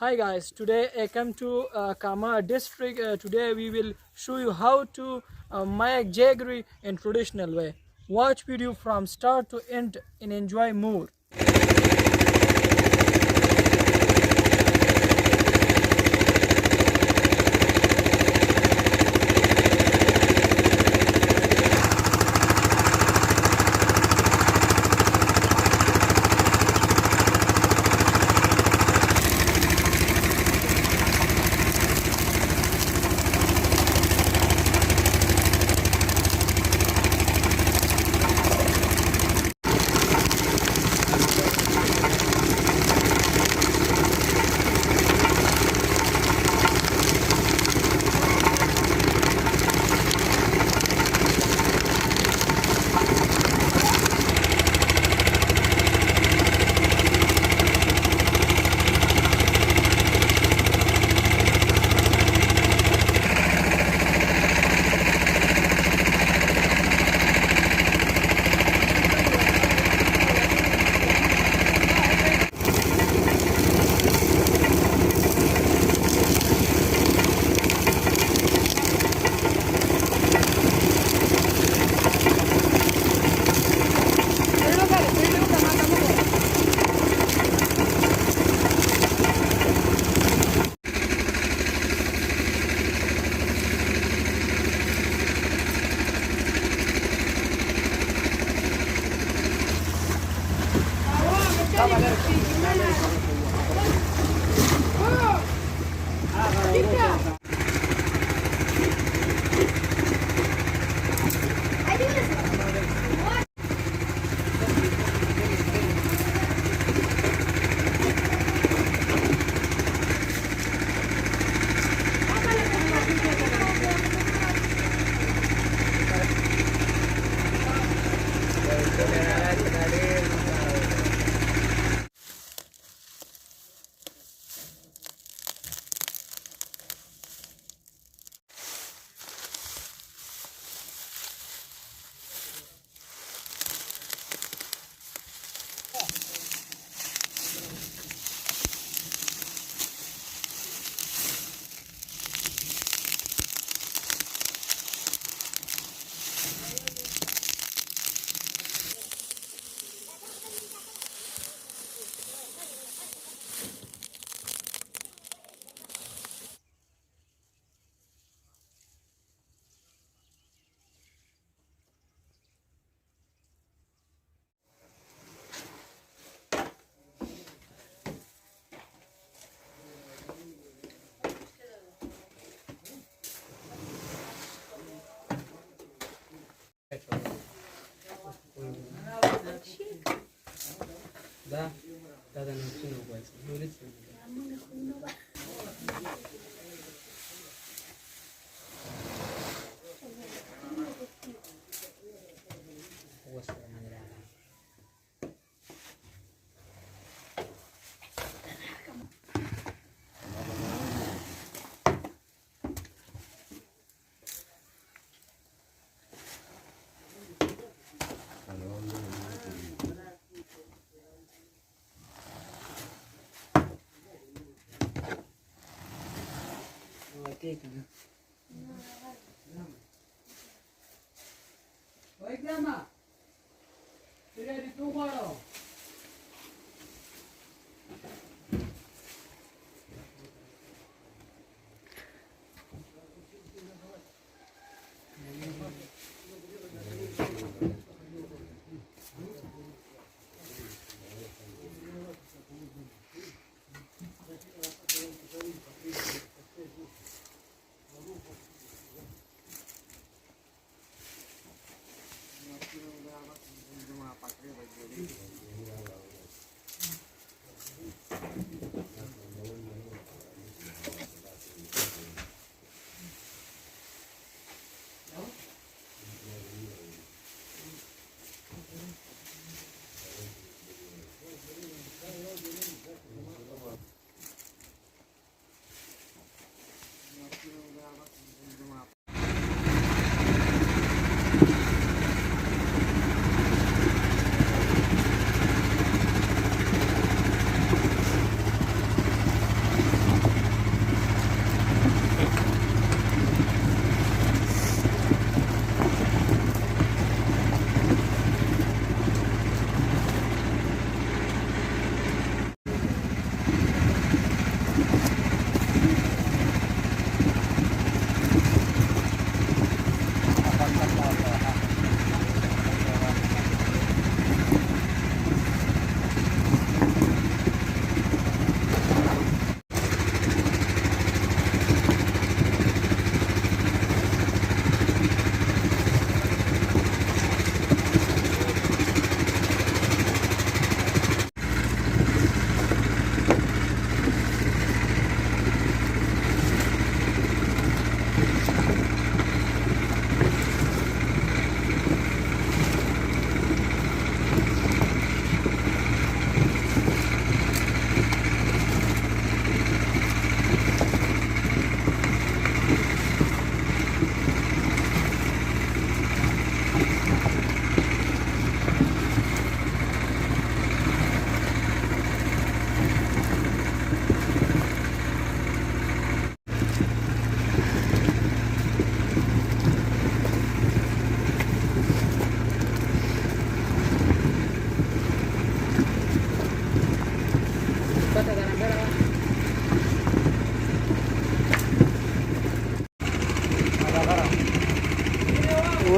Hi guys, today I come to Kama district. Today we will show you how to make jaggery in traditional way. Watch video from start to end and enjoy more.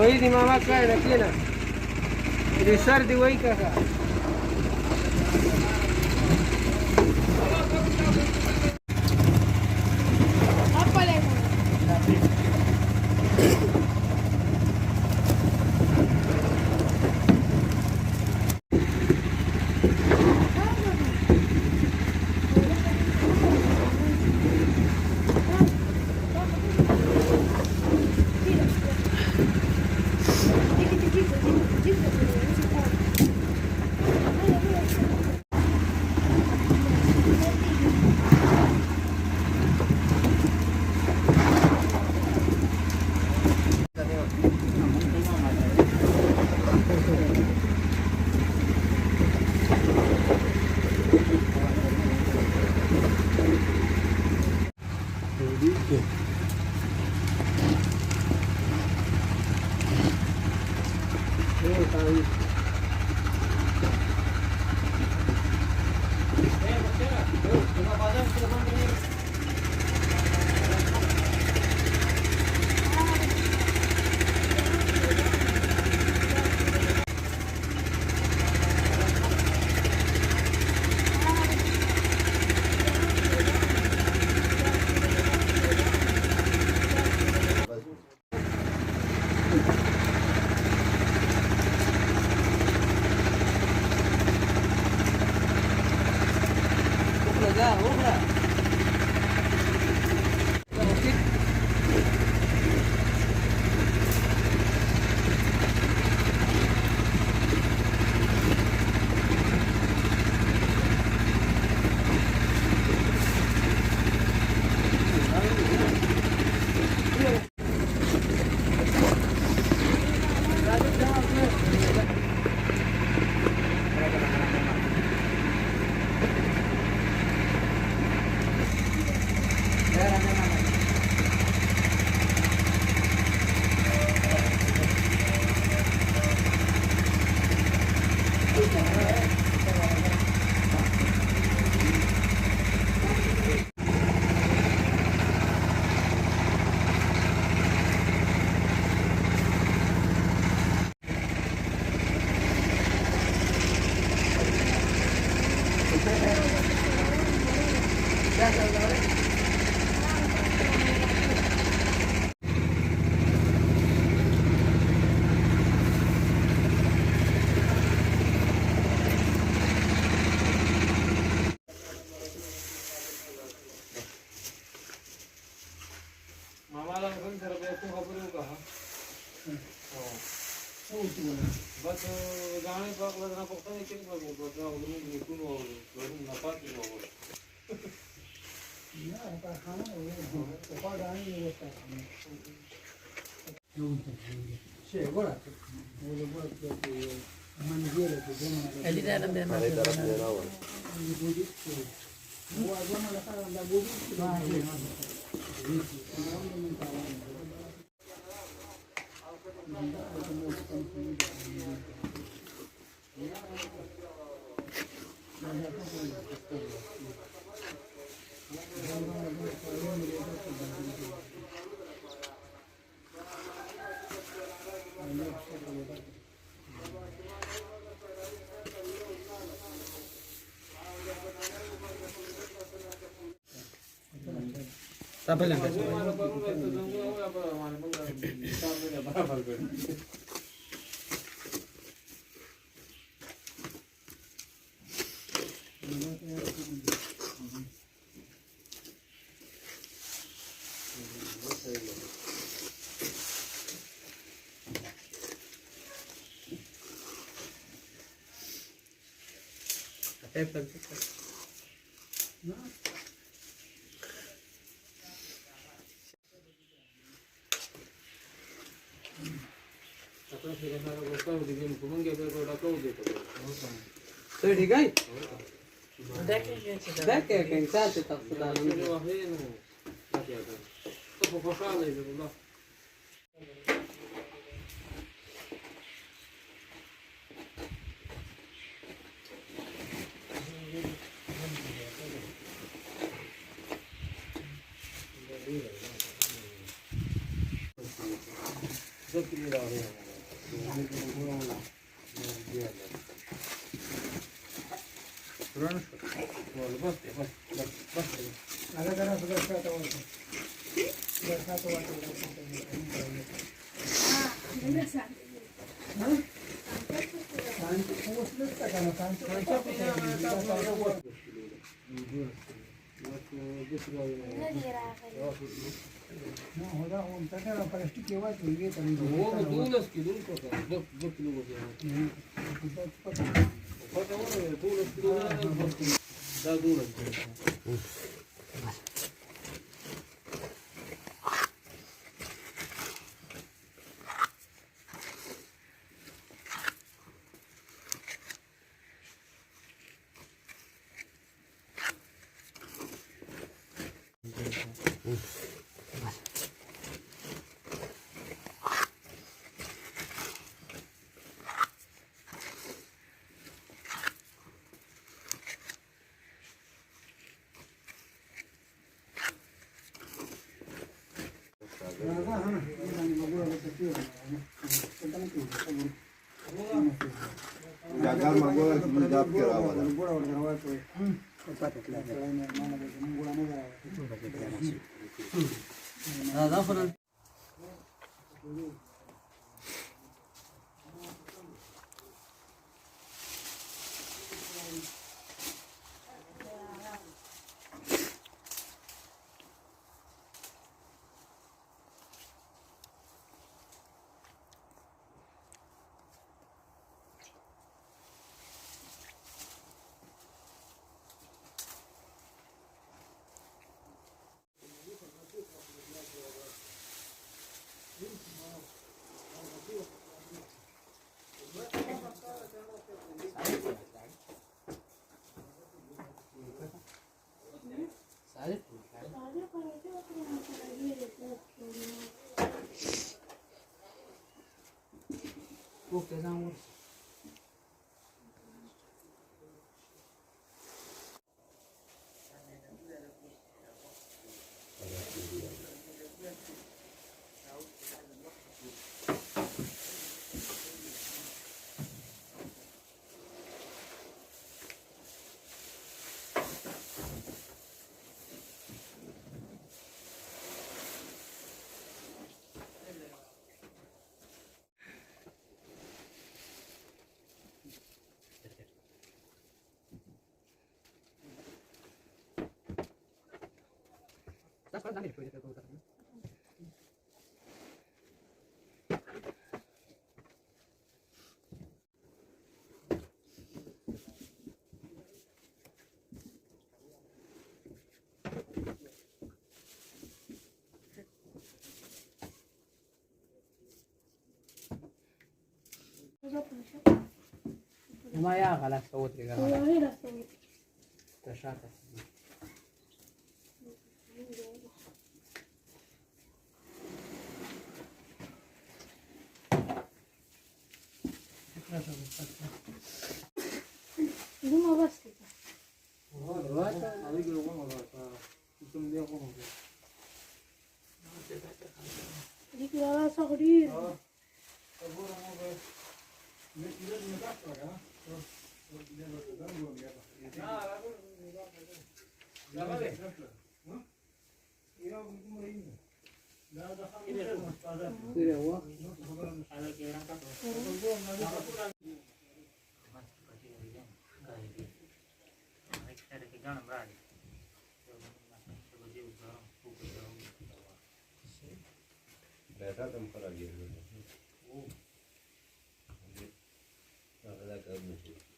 वही दी मामा काय रखिए ना रिसर दी वही का बस गाणे पाकला पक्का नाही केली पाहिजे बस निघून घरून नफा केला तो ठीक आहे देख चालते Jagar magora sudah kira awal. ما يا غلا صوت لي غلا تشاكل Uma bastante. Dico lá só rir. Berapa tempat lagi? Ada kamu sih.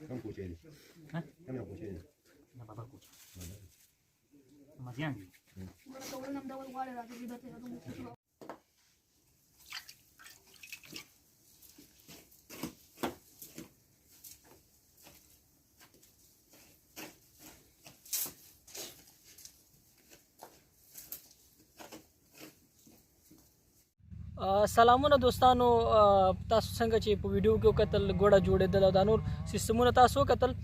Kamu kucing? Hah? Kamu yang kucing? Kenapa bagus? Kematian. سلامونه دوستانو تاسو څنګه چې په ویډیو کې وکتل ګوړه جوړېدل او دا نور سیستمونه تاسو وکتل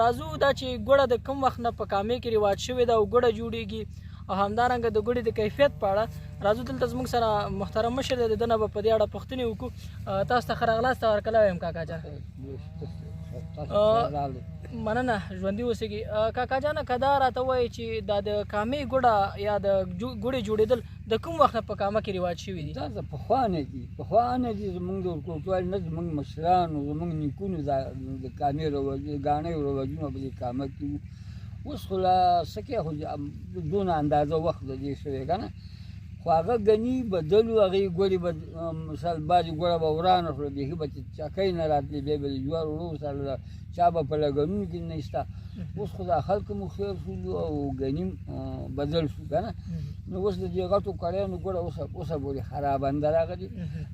راځو دا چې ګوړه د کوم وخت نه په کامې کې رواج شوې ده او ګوړه جوړېږي او همدارنګه د ګوړې د کیفیت په اړه راځو دلته زموږ سره محترم مشر دی د ده نه به په دې اړه پوښتنې وکړو تاسو ته ښه راغلاست او هرکلی وایم کاکا جان مننه ژوندي اوسېږي کاکا جانه که دا راته ووایي چې دا د کامې ګوړه یا د ګوړې جوړېدل د کوم وخت نه په کامه کې رواج شوي دي دا د پخوا نه دي زمونږ د ورکوټوالي نه زمونږ مشرانو زمونږ نیکونو د کامې ګاڼیو رواجونه په دې کامه کې وو اوس خو لا څه کې خو دونه اندازه وخت د دې شوی که نه خو هغه ګني بدل وو هغې ګوړې به مثال بعضې ګوړه به ورانه کړه بیخي به چې چکۍ نه راتلې بیا به د جوار وړو سره چا به په لګنونو کې نه شته اوس خو دا خلکو مو خیر شولو او ګني بدل شو که نه نو اوس د دې غټو کړیانو ګوړه اوسه پورې خرابنده راغلي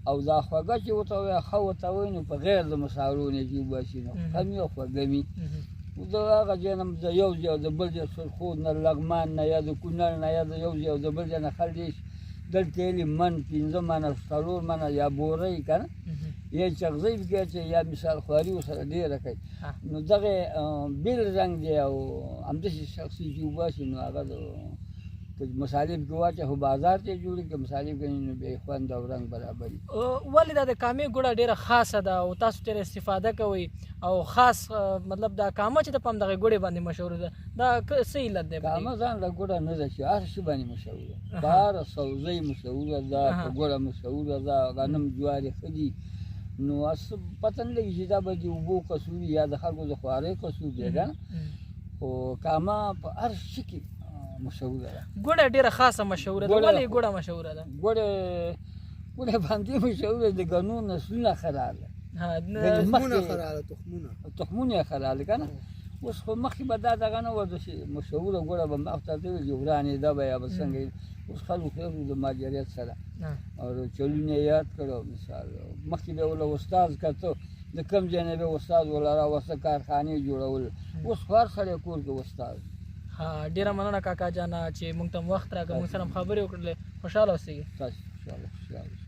او دا خوږه چې ورته وایي ښه ورته وایي نو په غیر د مسالو نه چې وباسي نو کم یې خوږه وي د هغه ځای نه د یو ځای او د بل ځای سرخود نه لغمان نه یا د کونړ نه یا د یو ځای او د بل ځای نه خلک دلته یې من 15 منه 4 منه یا بورۍ که نه یا چغزۍ پکې اچوي یا مثال خواري ورسره ډېره کوي نو دغه بېل رنګ دی او همداسې شخصي چې وباسي نو هغه که مسالې پکې واچوي خو بازار ته یې جوړي که مسالې کوي نو بیا یې خوند او رنګ برابري ولې دا د کامې ګوړه ډېره خاصه ده او تاسو ترې استفاده کوئ او خاص مطلب دا کامه چې د په همدغې ګوړې باندې مشهوره ده دا څه علت دی کامه ځان له ګوړه نه ده چې هر شي باندې مشهوره ده په هره سوزۍ مشهوره ده په ګوړه مشهوره ده غنم جوارې ښه دي نو پته نه لګي چې دا به د اوبو قصور یا د خلکو د خوارۍ قصور دی که نه خو کامه په هر شي کې مشهوره ده ګوړه ډېره خاصه مشهوره ده ولې ګوړه مشهوره ده ګوړه باندې مشهوره د ګنو نسلونه خلاله تخمونه یې خلاله که نه اوس خو مخکې به دا دغه نه وه مشهوره ګوړه به مخ ته ویل چې ورانېده به یا به څنګه اوس خلکو خیر د ماجریت سره او چلونه یې یاد کړو مثال مخکې به وله استاد کته د کوم ځای نه به استاد وله راوسته کارخانې جوړول اوس خو هر سړی کور کې استاد ډېره مننه کاکا جانه چې موږ ته وخت راکړه موږ سره خبرې وکړلې خوشحاله اوسئ تاسو خوشحاله